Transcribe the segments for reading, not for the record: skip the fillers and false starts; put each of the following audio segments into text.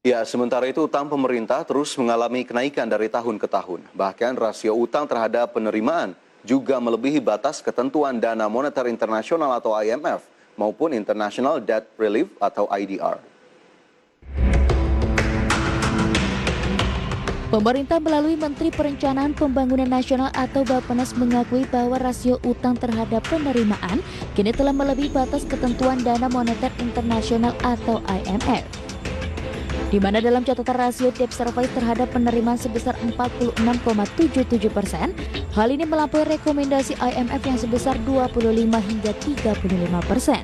Ya, sementara itu utang pemerintah terus mengalami kenaikan dari tahun ke tahun. Bahkan rasio utang terhadap penerimaan juga melebihi batas ketentuan Dana Moneter Internasional atau IMF maupun International Debt Relief atau IDR. Pemerintah melalui Menteri Perencanaan Pembangunan Nasional atau Bappenas mengakui bahwa rasio utang terhadap penerimaan kini telah melebihi batas ketentuan Dana Moneter Internasional atau IMF. Di mana dalam catatan rasio debt service terhadap penerimaan sebesar 46,77%, hal ini melampaui rekomendasi IMF yang sebesar 25 hingga 35%.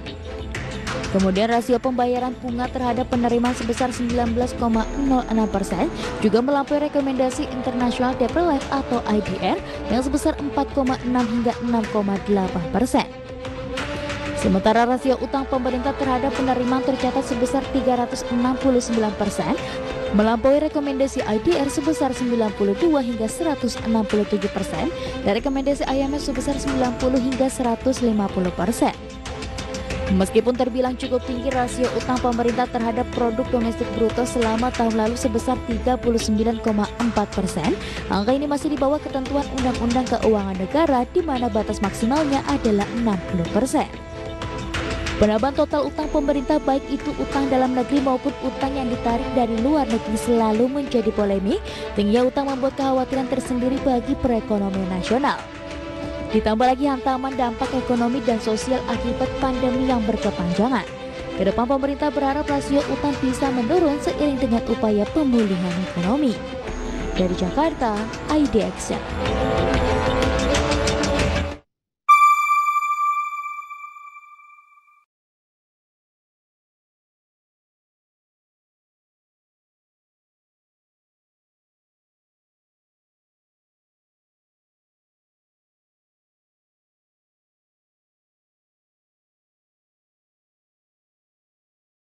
Kemudian rasio pembayaran bunga terhadap penerimaan sebesar 19,06% juga melampaui rekomendasi International Debt Relief atau IDR yang sebesar 4,6 hingga 6,8%. Sementara rasio utang pemerintah terhadap penerimaan tercatat sebesar 369%, melampaui rekomendasi IDR sebesar 92 hingga 167% dan rekomendasi IMF sebesar 90 hingga 150%. Meskipun terbilang cukup tinggi, rasio utang pemerintah terhadap produk domestik bruto selama tahun lalu sebesar 39,4%, angka ini masih di bawah ketentuan Undang-Undang Keuangan Negara di mana batas maksimalnya adalah 60%. Penambahan total utang pemerintah baik itu utang dalam negeri maupun utang yang ditarik dari luar negeri selalu menjadi polemik. Tingginya utang membuat kekhawatiran tersendiri bagi perekonomian nasional. Ditambah lagi hantaman dampak ekonomi dan sosial akibat pandemi yang berkepanjangan. Kedepan pemerintah berharap rasio utang bisa menurun seiring dengan upaya pemulihan ekonomi. Dari Jakarta, ID Action.